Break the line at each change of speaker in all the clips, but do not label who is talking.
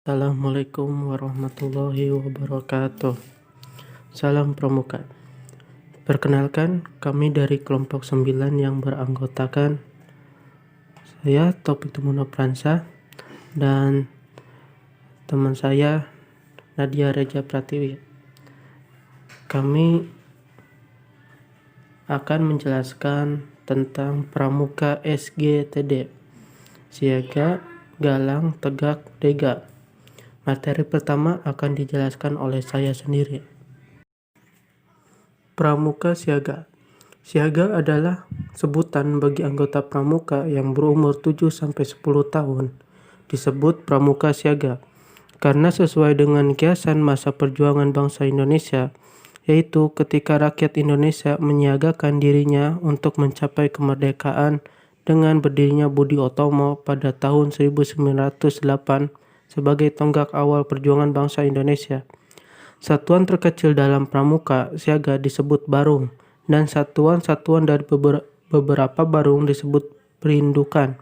Assalamualaikum warahmatullahi wabarakatuh. Salam Pramuka. Perkenalkan, kami dari kelompok 9 yang beranggotakan saya Taufik Tumuno Pransa dan teman saya Nadia Reja Pratiwi. Kami akan menjelaskan tentang Pramuka SGTD, Siaga, Galang, Tegak, Dega. Materi pertama akan dijelaskan oleh saya sendiri. Pramuka Siaga. Siaga adalah sebutan bagi anggota pramuka yang berumur 7-10 tahun. Disebut pramuka siaga karena sesuai dengan kiasan masa perjuangan bangsa Indonesia, yaitu ketika rakyat Indonesia menyiagakan dirinya untuk mencapai kemerdekaan dengan berdirinya Budi Otomo pada tahun 1908 sebagai tonggak awal perjuangan bangsa Indonesia. Satuan terkecil dalam pramuka siaga disebut barung, dan satuan-satuan dari beberapa barung disebut perindukan.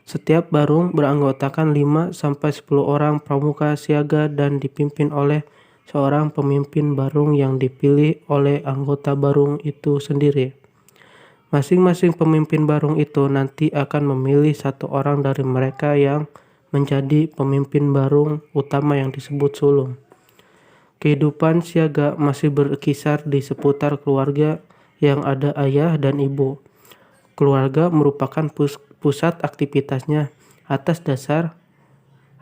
Setiap barung beranggotakan 5-10 orang pramuka siaga dan dipimpin oleh seorang pemimpin barung yang dipilih oleh anggota barung itu sendiri. Masing-masing pemimpin barung itu nanti akan memilih satu orang dari mereka yang menjadi pemimpin barung utama yang disebut sulung. Kehidupan siaga masih berkisar di seputar keluarga yang ada ayah dan ibu. Keluarga merupakan pusat aktivitasnya. Atas dasar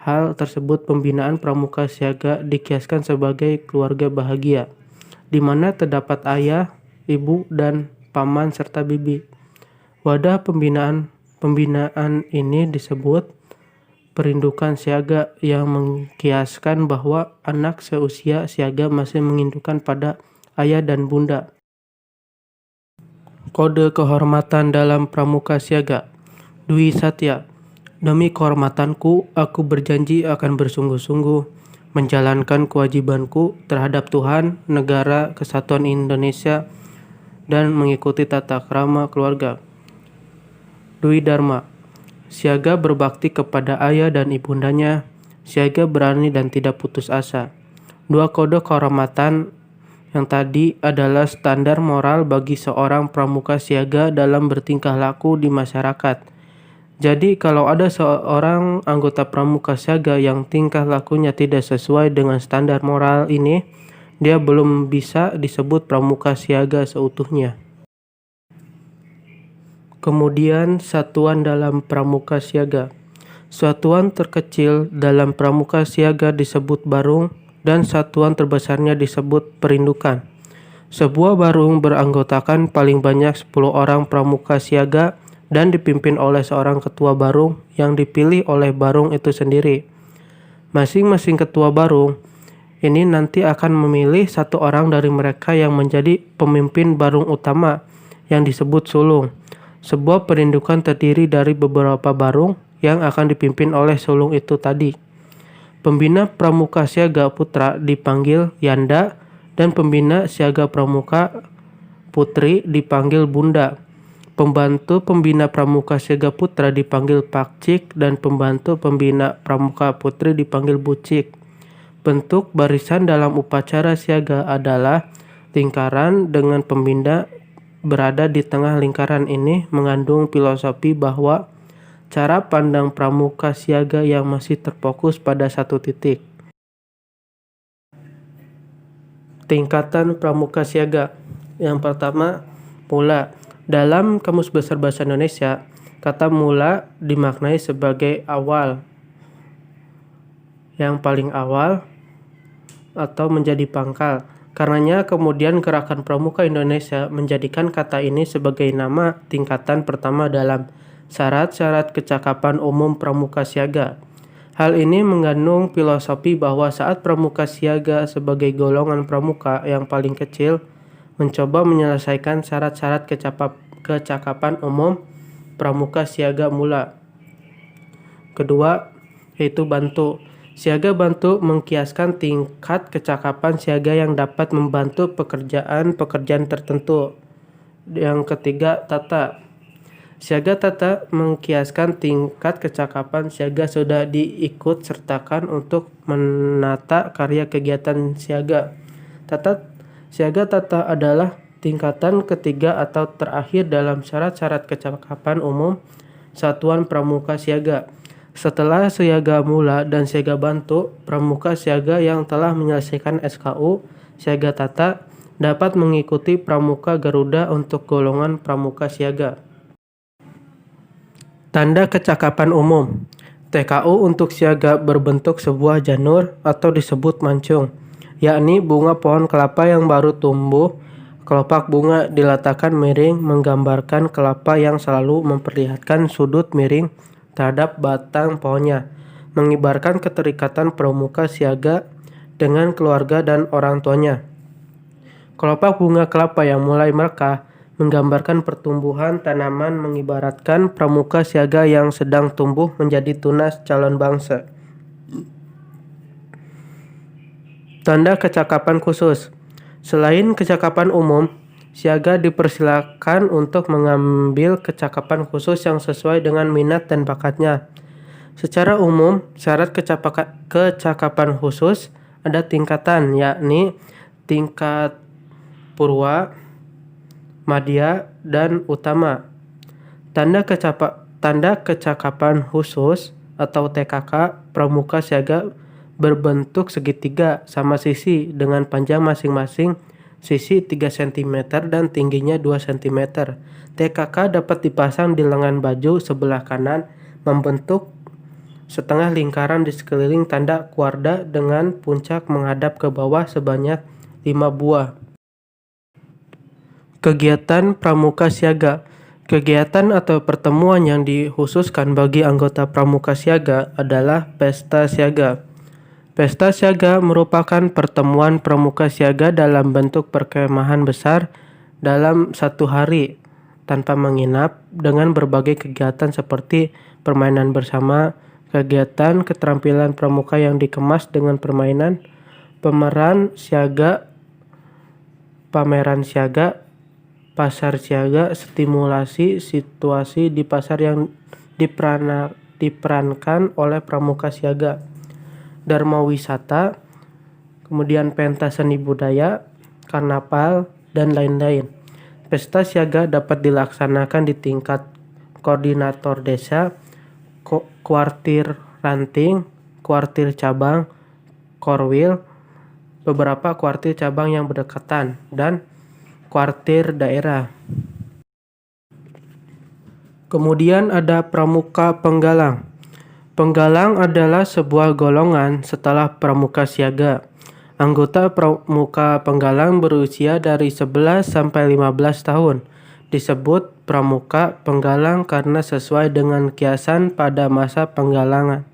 hal tersebut, pembinaan pramuka siaga dikiaskan sebagai keluarga bahagia, di mana terdapat ayah, ibu, dan paman serta bibi. Wadah pembinaan ini disebut perindukan siaga yang mengkiaskan bahwa anak seusia siaga masih mengindukkan pada ayah dan bunda. Kode kehormatan dalam pramuka siaga. Dwi Satya. Demi kehormatanku, aku berjanji akan bersungguh-sungguh menjalankan kewajibanku terhadap Tuhan, negara, kesatuan Indonesia, dan mengikuti tata krama keluarga. Dwi Dharma. Siaga berbakti kepada ayah dan ibundanya. Siaga berani dan tidak putus asa. Dua kode kehormatan yang tadi adalah standar moral bagi seorang pramuka siaga dalam bertingkah laku di masyarakat. Jadi kalau ada seorang anggota pramuka siaga yang tingkah lakunya tidak sesuai dengan standar moral ini, dia belum bisa disebut pramuka siaga seutuhnya. Kemudian satuan dalam pramuka siaga. Satuan terkecil dalam pramuka siaga disebut barung dan satuan terbesarnya disebut perindukan. Sebuah barung beranggotakan paling banyak 10 orang pramuka siaga dan dipimpin oleh seorang ketua barung yang dipilih oleh barung itu sendiri. Masing-masing ketua barung ini nanti akan memilih satu orang dari mereka yang menjadi pemimpin barung utama yang disebut sulung. Sebuah perindukan terdiri dari beberapa barung yang akan dipimpin oleh sulung itu tadi. Pembina pramuka siaga putra dipanggil Yanda dan pembina siaga pramuka putri dipanggil Bunda. Pembantu pembina pramuka siaga putra dipanggil Pakcik dan pembantu pembina pramuka putri dipanggil Bucik. Bentuk barisan dalam upacara siaga adalah lingkaran dengan pembina berada di tengah lingkaran. Ini mengandung filosofi bahwa cara pandang pramuka siaga yang masih terfokus pada satu titik. Tingkatan pramuka siaga. Yang pertama, mula. Dalam Kamus Besar Bahasa Indonesia, kata mula dimaknai sebagai awal, yang paling awal atau menjadi pangkal. Karenanya kemudian Gerakan Pramuka Indonesia menjadikan kata ini sebagai nama tingkatan pertama dalam syarat-syarat kecakapan umum pramuka siaga. Hal ini mengandung filosofi bahwa saat pramuka siaga sebagai golongan pramuka yang paling kecil mencoba menyelesaikan syarat-syarat kecakapan umum pramuka siaga mula. Kedua, yaitu bantu. Siaga bantu mengkiaskan tingkat kecakapan siaga yang dapat membantu pekerjaan-pekerjaan tertentu. Yang ketiga, tata. Siaga tata mengkiaskan tingkat kecakapan siaga sudah diikut sertakan untuk menata karya kegiatan siaga. Siaga tata adalah tingkatan ketiga atau terakhir dalam syarat-syarat kecakapan umum satuan pramuka siaga. Setelah siaga mula dan siaga bantu, pramuka siaga yang telah menyelesaikan SKU siaga tata dapat mengikuti pramuka Garuda untuk golongan pramuka siaga. Tanda kecakapan umum. TKU untuk siaga berbentuk sebuah janur atau disebut mancung, yakni bunga pohon kelapa yang baru tumbuh. Kelopak bunga diletakkan miring menggambarkan kelapa yang selalu memperlihatkan sudut miring terhadap batang pohonnya, mengibarkan keterikatan pramuka siaga dengan keluarga dan orang tuanya. Kelopak bunga kelapa yang mulai merekah menggambarkan pertumbuhan tanaman, mengibaratkan pramuka siaga yang sedang tumbuh menjadi tunas calon bangsa. Tanda kecakapan khusus. Selain kecakapan umum, siaga dipersilakan untuk mengambil kecakapan khusus yang sesuai dengan minat dan bakatnya. Secara umum, syarat kecakapan khusus ada tingkatan, yakni tingkat purwa, madya, dan utama. Tanda kecakapan khusus atau TKK pramuka siaga berbentuk segitiga sama sisi dengan panjang masing-masing sisi 3 cm dan tingginya 2 cm. TKK dapat dipasang di lengan baju sebelah kanan membentuk setengah lingkaran di sekeliling tanda kuarda dengan puncak menghadap ke bawah sebanyak 5 buah. Kegiatan pramuka siaga. Kegiatan atau pertemuan yang dikhususkan bagi anggota pramuka siaga adalah pesta siaga. Pesta siaga merupakan pertemuan pramuka siaga dalam bentuk perkemahan besar dalam satu hari tanpa menginap dengan berbagai kegiatan seperti permainan bersama, kegiatan keterampilan pramuka yang dikemas dengan permainan, pameran siaga, pasar siaga, stimulasi situasi di pasar yang diperankan oleh pramuka siaga, dharma wisata, kemudian pentas seni budaya, karnaval, dan lain-lain. Pesta siaga dapat dilaksanakan di tingkat koordinator desa, kuartir ranting, kuartir cabang, korwil, beberapa kuartir cabang yang berdekatan, dan kuartir daerah. Kemudian ada pramuka penggalang. Penggalang adalah sebuah golongan setelah pramuka siaga. Anggota pramuka penggalang berusia dari 11 sampai 15 tahun. Disebut pramuka penggalang karena sesuai dengan kiasan pada masa penggalangan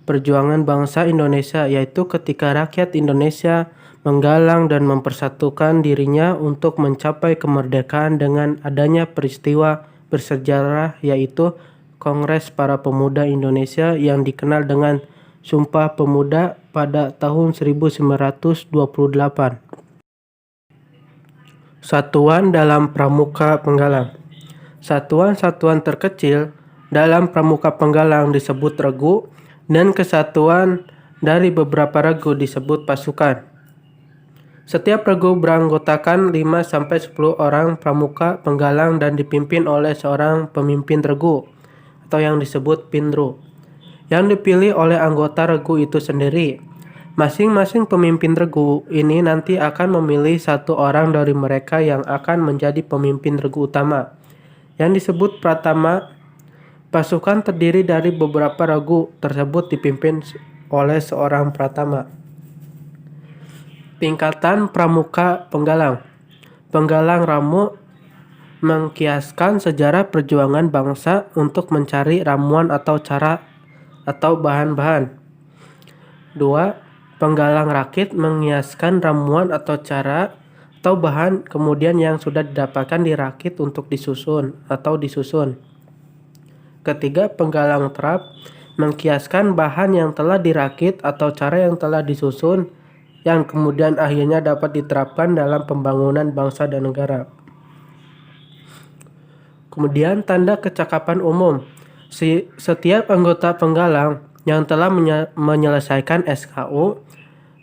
perjuangan bangsa Indonesia, yaitu ketika rakyat Indonesia menggalang dan mempersatukan dirinya untuk mencapai kemerdekaan dengan adanya peristiwa bersejarah, yaitu Kongres Para Pemuda Indonesia yang dikenal dengan Sumpah Pemuda pada tahun 1928. Satuan dalam pramuka penggalang. Satuan-satuan terkecil dalam pramuka penggalang disebut regu, dan kesatuan dari beberapa regu disebut pasukan. Setiap regu beranggotakan 5-10 orang pramuka penggalang dan dipimpin oleh seorang pemimpin regu atau yang disebut pindru, yang dipilih oleh anggota regu itu sendiri. Masing-masing pemimpin regu ini nanti akan memilih satu orang dari mereka yang akan menjadi pemimpin regu utama, yang disebut pratama. Pasukan terdiri dari beberapa regu tersebut dipimpin oleh seorang pratama. Tingkatan pramuka penggalang. Penggalang ramu mengkiaskan sejarah perjuangan bangsa untuk mencari ramuan atau cara atau bahan-bahan. 2. Penggalang rakit mengiaskan ramuan atau cara atau bahan kemudian yang sudah didapatkan dirakit untuk disusun. Ketiga, penggalang terap mengkiaskan bahan yang telah dirakit atau cara yang telah disusun yang kemudian akhirnya dapat diterapkan dalam pembangunan bangsa dan negara. Kemudian tanda kecakapan umum. Setiap anggota penggalang yang telah menyelesaikan SKU,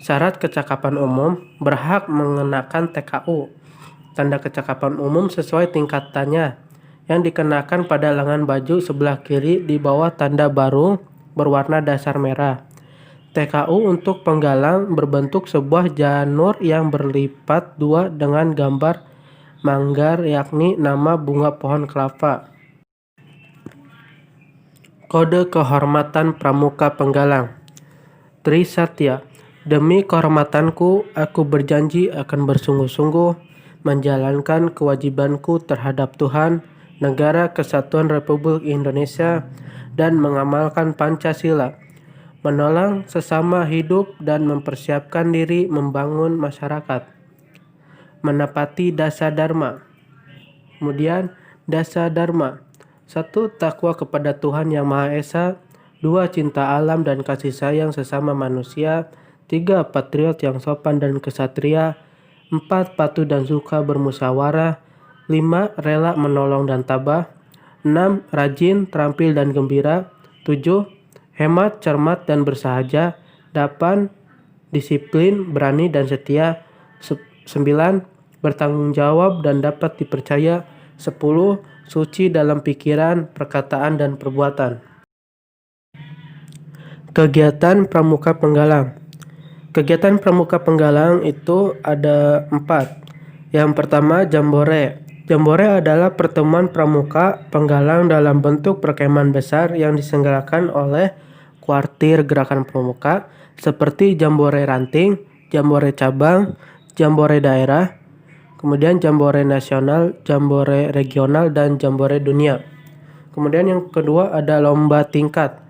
syarat kecakapan umum, berhak mengenakan TKU. Tanda kecakapan umum sesuai tingkatannya yang dikenakan pada lengan baju sebelah kiri di bawah tanda baru berwarna dasar merah. TKU untuk penggalang berbentuk sebuah janur yang berlipat dua dengan gambar manggar yakni nama bunga pohon kelapa. Kode kehormatan pramuka penggalang. Trisatya, demi kehormatanku, aku berjanji akan bersungguh-sungguh menjalankan kewajibanku terhadap Tuhan, Negara Kesatuan Republik Indonesia, dan mengamalkan Pancasila, menolong sesama hidup dan mempersiapkan diri membangun masyarakat, menepati dasa dharma. Kemudian dasa dharma. 1. Takwa kepada Tuhan Yang Maha Esa. 2. Cinta alam dan kasih sayang sesama manusia. 3. Patriot yang sopan dan kesatria. 4. Patuh dan suka bermusyawarah. 5. Rela menolong dan tabah. 6. Rajin, terampil dan gembira. 7. Hemat, cermat dan bersahaja. 8. Disiplin, berani dan setia. 9. Bertanggung jawab dan dapat dipercaya. 10. Suci dalam pikiran, perkataan, dan perbuatan. Kegiatan pramuka penggalang. Kegiatan pramuka penggalang itu ada 4. Yang pertama, jambore. Jambore adalah pertemuan pramuka penggalang dalam bentuk perkemahan besar yang diselenggarakan oleh kuartir gerakan pramuka seperti jambore ranting, jambore cabang, jambore daerah, kemudian jambore nasional, jambore regional, dan jambore dunia. Kemudian yang kedua ada lomba tingkat.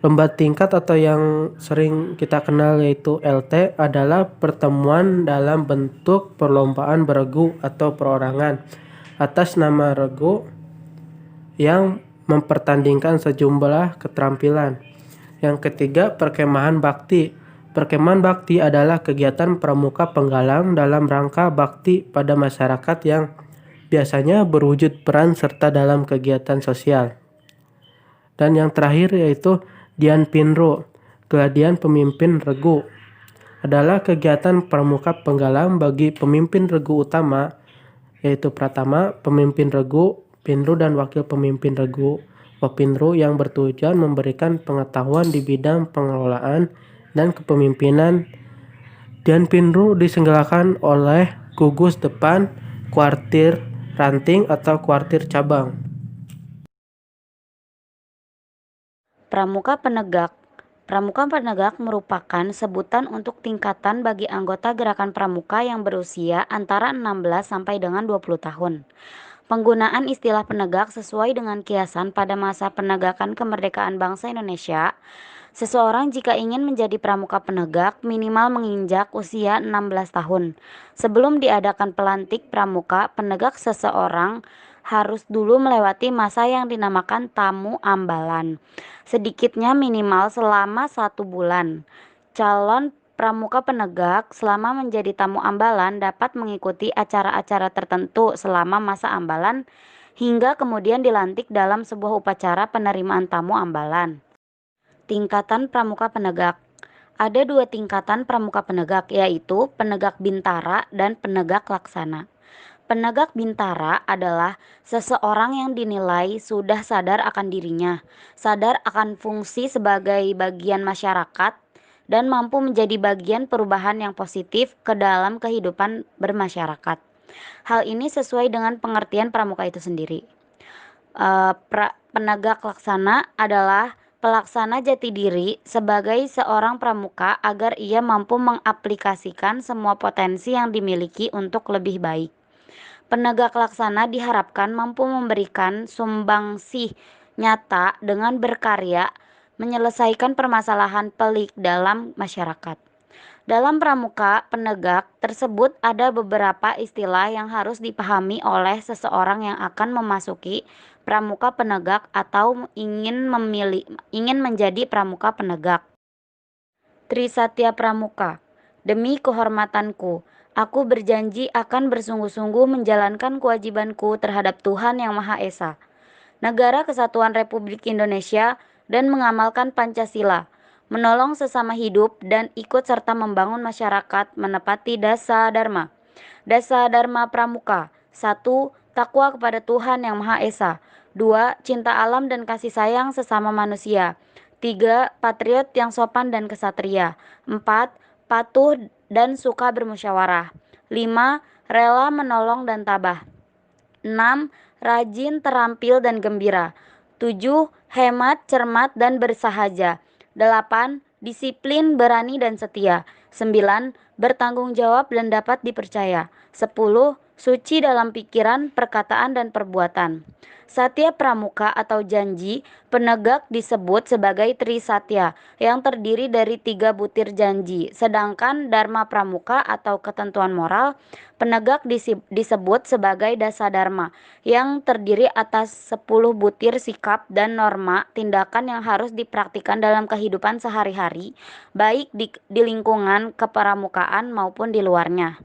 Lomba tingkat atau yang sering kita kenal yaitu LT adalah pertemuan dalam bentuk perlombaan beregu atau perorangan atas nama regu yang mempertandingkan sejumlah keterampilan. Yang ketiga, perkemahan bakti. Perkemahan bakti adalah kegiatan pramuka penggalang dalam rangka bakti pada masyarakat yang biasanya berwujud peran serta dalam kegiatan sosial. Dan yang terakhir yaitu Dian Pinro, Geladian Pemimpin Regu. Adalah kegiatan pramuka penggalang bagi pemimpin regu utama, yaitu Pratama, pemimpin regu, Pinru, dan wakil pemimpin regu Wapinru yang bertujuan memberikan pengetahuan di bidang pengelolaan dan kepemimpinan. Dian Pinru diselenggarakan oleh gugus depan, kuartir ranting atau kuartir cabang.
Pramuka penegak. Pramuka penegak merupakan sebutan untuk tingkatan bagi anggota gerakan pramuka yang berusia antara 16 sampai dengan 20 tahun. Penggunaan istilah penegak sesuai dengan kiasan pada masa penegakan kemerdekaan bangsa Indonesia. Seseorang jika ingin menjadi pramuka penegak minimal menginjak usia 16 tahun. Sebelum diadakan pelantik pramuka penegak, seseorang harus dulu melewati masa yang dinamakan tamu ambalan, sedikitnya minimal selama 1 bulan. Calon pramuka penegak selama menjadi tamu ambalan dapat mengikuti acara-acara tertentu selama masa ambalan hingga kemudian dilantik dalam sebuah upacara penerimaan tamu ambalan. Tingkatan pramuka penegak. Ada 2 tingkatan pramuka penegak, yaitu penegak bintara dan penegak laksana. Penegak bintara adalah seseorang yang dinilai sudah sadar akan dirinya, sadar akan fungsi sebagai bagian masyarakat, dan mampu menjadi bagian perubahan yang positif ke dalam kehidupan bermasyarakat. Hal ini sesuai dengan pengertian pramuka itu sendiri. Penegak laksana adalah pelaksana jati diri sebagai seorang pramuka agar ia mampu mengaplikasikan semua potensi yang dimiliki untuk lebih baik. Penegak laksana diharapkan mampu memberikan sumbangsih nyata dengan berkarya menyelesaikan permasalahan pelik dalam masyarakat. Dalam pramuka penegak tersebut ada beberapa istilah yang harus dipahami oleh seseorang yang akan memasuki pramuka penegak atau ingin menjadi pramuka penegak. Trisatya Pramuka. Demi kehormatanku, Aku berjanji akan bersungguh-sungguh menjalankan kewajibanku terhadap Tuhan Yang Maha Esa, Negara Kesatuan Republik Indonesia, dan mengamalkan Pancasila, menolong sesama hidup, dan ikut serta membangun masyarakat menepati Dasa Dharma. Dasa Dharma Pramuka. 1. Takwa kepada Tuhan Yang Maha Esa. 2. Cinta alam dan kasih sayang sesama manusia. 3. Patriot yang sopan dan kesatria. 4. Patuh dan suka bermusyawarah. 5. Rela menolong dan tabah. 6. Rajin, terampil, dan gembira. 7. Hemat, cermat, dan bersahaja. 8. Disiplin, berani, dan setia. 9. Bertanggung jawab dan dapat dipercaya. 10. Suci dalam pikiran, perkataan, dan perbuatan. Satya Pramuka atau janji penegak disebut sebagai Trisatya yang terdiri dari 3 butir janji, sedangkan Dharma Pramuka atau ketentuan moral penegak disebut sebagai Dasa Dharma yang terdiri atas 10 butir sikap dan norma tindakan yang harus dipraktikkan dalam kehidupan sehari-hari, baik di lingkungan kepramukaan maupun di luarnya.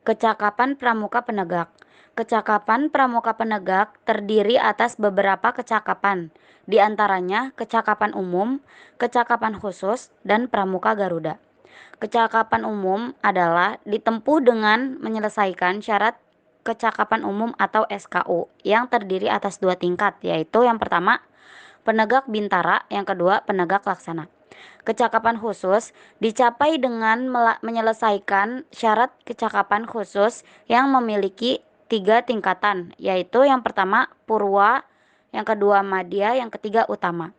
Kecakapan Pramuka Penegak. Kecakapan Pramuka Penegak terdiri atas beberapa kecakapan, di antaranya kecakapan umum, kecakapan khusus, dan Pramuka Garuda. Kecakapan umum adalah ditempuh dengan menyelesaikan syarat kecakapan umum atau SKU yang terdiri atas 2 tingkat, yaitu yang pertama penegak bintara, yang kedua penegak laksana. Kecakapan khusus dicapai dengan menyelesaikan syarat kecakapan khusus yang memiliki 3 tingkatan, yaitu yang pertama purwa, yang kedua madya, yang ketiga utama.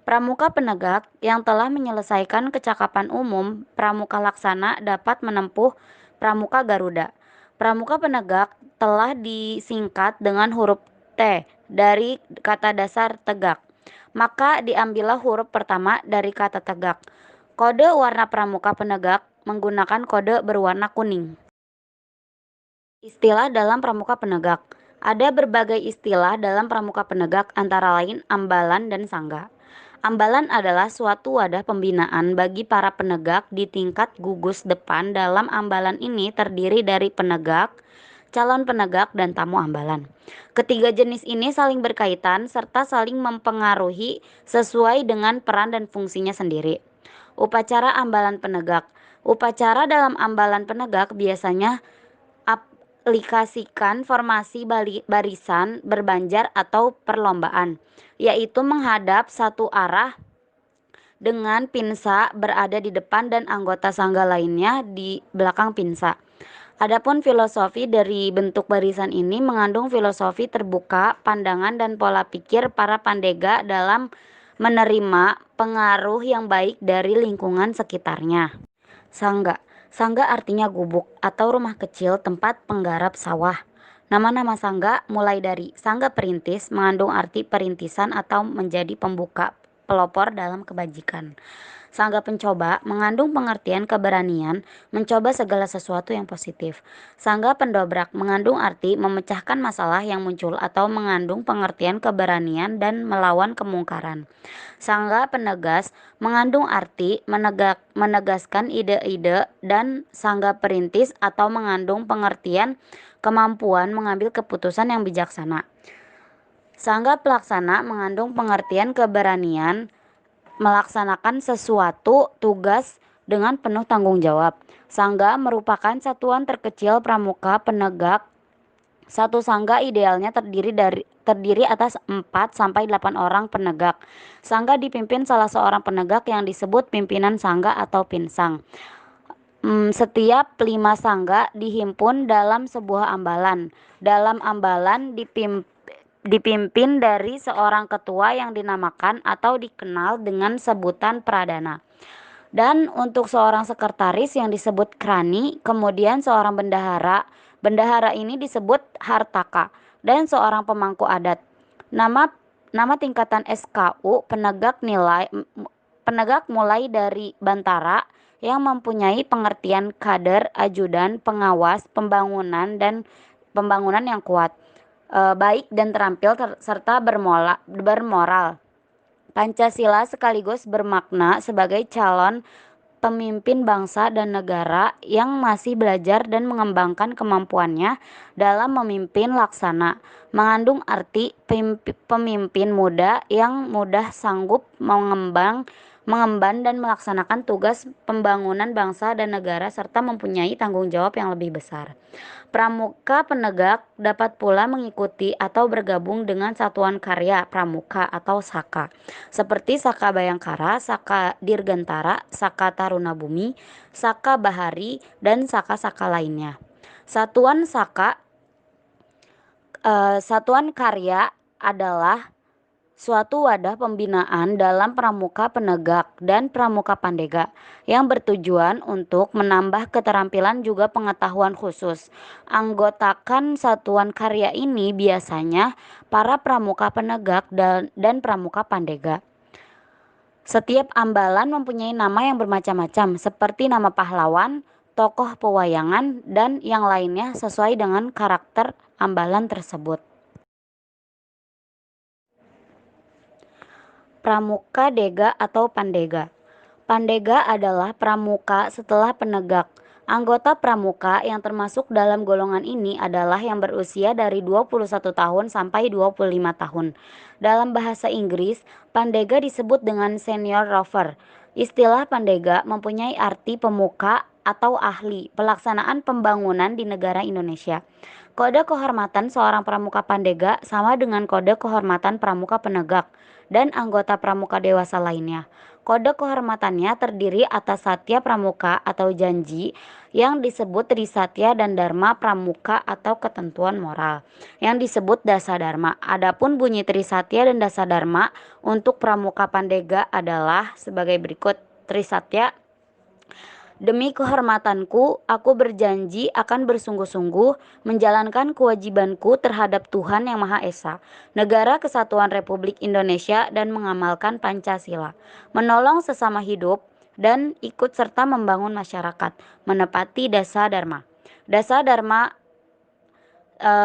Pramuka penegak yang telah menyelesaikan kecakapan umum pramuka laksana dapat menempuh Pramuka Garuda. Pramuka penegak telah disingkat dengan huruf T dari kata dasar tegak, maka diambillah huruf pertama dari kata tegak. Kode warna pramuka penegak menggunakan kode berwarna kuning. Istilah dalam pramuka penegak. Ada berbagai istilah dalam pramuka penegak, antara lain ambalan dan sangga. Ambalan adalah suatu wadah pembinaan bagi para penegak di tingkat gugus depan. Dalam ambalan ini terdiri dari penegak, calon penegak, dan tamu ambalan. Ketiga jenis ini saling berkaitan serta saling mempengaruhi sesuai dengan peran dan fungsinya sendiri. Upacara ambalan penegak. Upacara dalam ambalan penegak biasanya aplikasikan formasi barisan berbanjar atau perlombaan, yaitu menghadap satu arah dengan pinsa berada di depan dan anggota sangga lainnya di belakang pinsa. Adapun filosofi dari bentuk barisan ini mengandung filosofi terbuka, pandangan dan pola pikir para pandega dalam menerima pengaruh yang baik dari lingkungan sekitarnya. Sangga. Sangga artinya gubuk atau rumah kecil tempat penggarap sawah. Nama-nama sangga mulai dari sangga perintis mengandung arti perintisan atau menjadi pembuka pelopor dalam kebajikan. Sangga pencoba mengandung pengertian keberanian mencoba segala sesuatu yang positif. Sangga pendobrak mengandung arti memecahkan masalah yang muncul atau mengandung pengertian keberanian dan melawan kemungkaran. Sangga penegas mengandung arti menegaskan ide-ide, dan sangga perintis atau mengandung pengertian kemampuan mengambil keputusan yang bijaksana. Sangga pelaksana mengandung pengertian keberanian melaksanakan sesuatu tugas dengan penuh tanggung jawab. Sangga merupakan satuan terkecil pramuka penegak. Satu sangga idealnya terdiri atas 4-8 orang penegak. Sangga dipimpin salah seorang penegak yang disebut pimpinan sangga atau pinsang. Setiap 5 sangga dihimpun dalam sebuah ambalan. Dalam ambalan dipimpin dari seorang ketua yang dinamakan atau dikenal dengan sebutan pradana. Dan untuk seorang sekretaris yang disebut krani, kemudian seorang bendahara. Bendahara ini disebut hartaka, dan seorang pemangku adat. Nama tingkatan SKU penegak mulai dari bantara yang mempunyai pengertian kader, ajudan, pengawas, pembangunan yang kuat, baik dan terampil serta bermoral. Pancasila sekaligus bermakna sebagai calon pemimpin bangsa dan negara yang masih belajar dan mengembangkan kemampuannya dalam memimpin laksana. Mengandung arti pemimpin muda yang mudah sanggup mengemban dan melaksanakan tugas pembangunan bangsa dan negara serta mempunyai tanggung jawab yang lebih besar. Pramuka penegak dapat pula mengikuti atau bergabung dengan satuan karya pramuka atau saka, seperti Saka Bayangkara, Saka Dirgantara, Saka Taruna Bumi, Saka Bahari, dan saka-saka lainnya. Satuan karya adalah suatu wadah pembinaan dalam pramuka penegak dan pramuka pandega yang bertujuan untuk menambah keterampilan juga pengetahuan khusus. Anggotakan satuan karya ini biasanya para pramuka penegak dan pramuka pandega. Setiap ambalan mempunyai nama yang bermacam-macam, seperti nama pahlawan, tokoh pewayangan, dan yang lainnya sesuai dengan karakter ambalan tersebut. Pramuka dega atau pandega. Pandega adalah pramuka setelah penegak. Anggota pramuka yang termasuk dalam golongan ini adalah yang berusia dari 21 tahun sampai 25 tahun. Dalam bahasa Inggris, pandega disebut dengan senior rover. Istilah pandega mempunyai arti pemuka atau ahli pelaksanaan pembangunan di negara Indonesia. Kode kehormatan seorang pramuka pandega sama dengan kode kehormatan pramuka penegak dan anggota pramuka dewasa lainnya. Kode kehormatannya terdiri atas satya pramuka atau janji yang disebut trisatya dan dharma pramuka atau ketentuan moral yang disebut dasa dharma. Adapun bunyi trisatya dan dasa dharma untuk pramuka pandega adalah sebagai berikut. Trisatya: demi kehormatanku, aku berjanji akan bersungguh-sungguh menjalankan kewajibanku terhadap Tuhan Yang Maha Esa, Negara Kesatuan Republik Indonesia, dan mengamalkan Pancasila, menolong sesama hidup, dan ikut serta membangun masyarakat, menepati dasa dharma. Dasa dharma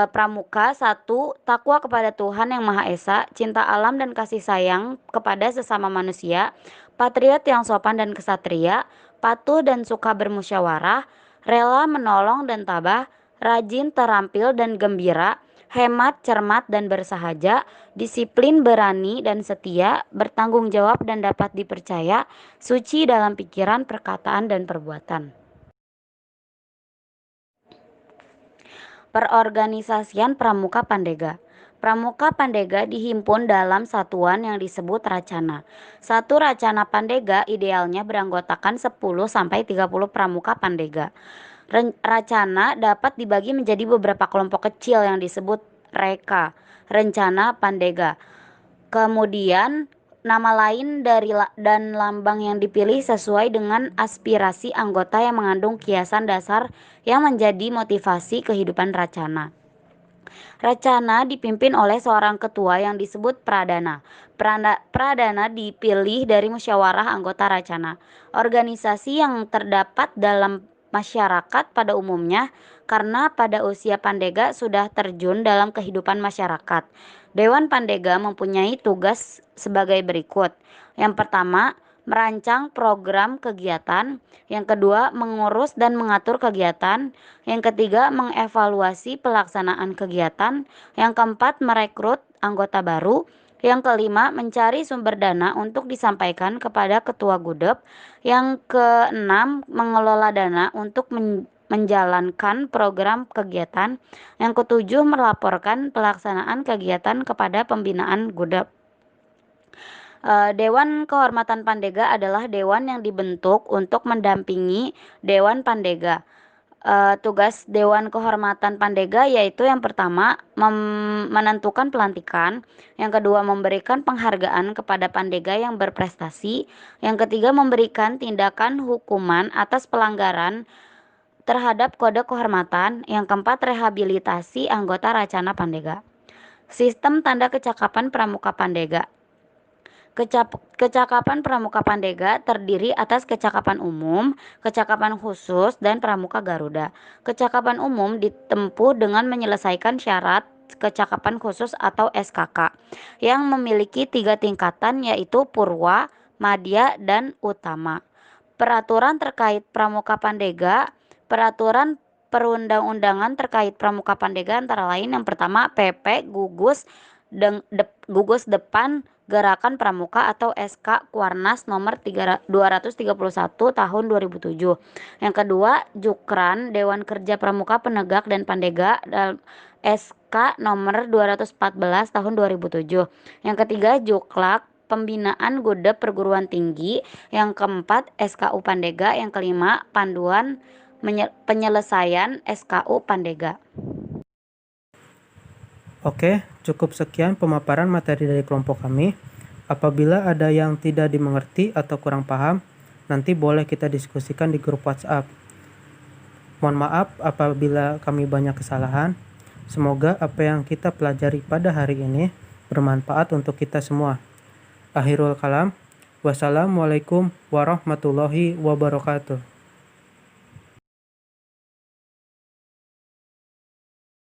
pramuka: 1. Takwa kepada Tuhan Yang Maha Esa, cinta alam dan kasih sayang kepada sesama manusia, patriot yang sopan dan kesatria, patuh dan suka bermusyawarah, rela menolong dan tabah, rajin, terampil dan gembira, hemat, cermat dan bersahaja, disiplin, berani dan setia, bertanggung jawab dan dapat dipercaya, suci dalam pikiran, perkataan dan perbuatan. Perorganisasian Pramuka Pandega. Pramuka Pandega dihimpun dalam satuan yang disebut racana. Satu racana pandega idealnya beranggotakan 10-30 pramuka pandega. Racana dapat dibagi menjadi beberapa kelompok kecil yang disebut reka, rencana pandega. Kemudian nama lain dan lambang yang dipilih sesuai dengan aspirasi anggota yang mengandung kiasan dasar yang menjadi motivasi kehidupan racana. Racana dipimpin oleh seorang ketua yang disebut pradana. Pradana dipilih dari musyawarah anggota racana. Organisasi yang terdapat dalam masyarakat pada umumnya karena pada usia pandega sudah terjun dalam kehidupan masyarakat. Dewan Pandega mempunyai tugas sebagai berikut. Yang pertama, merancang program kegiatan. Yang kedua, mengurus dan mengatur kegiatan. Yang ketiga, mengevaluasi pelaksanaan kegiatan. Yang keempat, merekrut anggota baru. Yang kelima, mencari sumber dana untuk disampaikan kepada ketua gudeg. Yang keenam, mengelola dana untuk menjalankan program kegiatan. Yang ketujuh, melaporkan pelaksanaan kegiatan kepada pembinaan gudeg. Dewan Kehormatan Pandega adalah dewan yang dibentuk untuk mendampingi Dewan Pandega. Tugas Dewan Kehormatan Pandega yaitu yang pertama menentukan pelantikan, yang kedua memberikan penghargaan kepada pandega yang berprestasi, yang ketiga memberikan tindakan hukuman atas pelanggaran terhadap kode kehormatan, yang keempat rehabilitasi anggota racana pandega. Sistem tanda kecakapan pramuka pandega. Kecakapan pramuka pandega terdiri atas kecakapan umum, kecakapan khusus, dan pramuka Garuda. Kecakapan umum ditempuh dengan menyelesaikan syarat kecakapan khusus atau SKK yang memiliki 3 tingkatan yaitu purwa, madya, dan utama. peraturan terkait Pramuka Pandega, peraturan perundang-undangan terkait Pramuka Pandega antara lain yang pertama PP Gugus Depan Gerakan Pramuka atau SK Kuarnas nomor 231 tahun 2007. Yang kedua, Jukran Dewan Kerja Pramuka Penegak dan Pandega SK nomor 214 tahun 2007. Yang ketiga, Juklak Pembinaan Gudep Perguruan Tinggi. Yang keempat, SKU Pandega. Yang kelima, Panduan Penyelesaian SKU Pandega.
Oke, cukup sekian pemaparan materi dari kelompok kami. Apabila ada yang tidak dimengerti atau kurang paham, nanti boleh kita diskusikan di grup WhatsApp. Mohon maaf apabila kami banyak kesalahan. Semoga apa yang kita pelajari pada hari ini bermanfaat untuk kita semua. Akhirul kalam. Wassalamualaikum warahmatullahi wabarakatuh.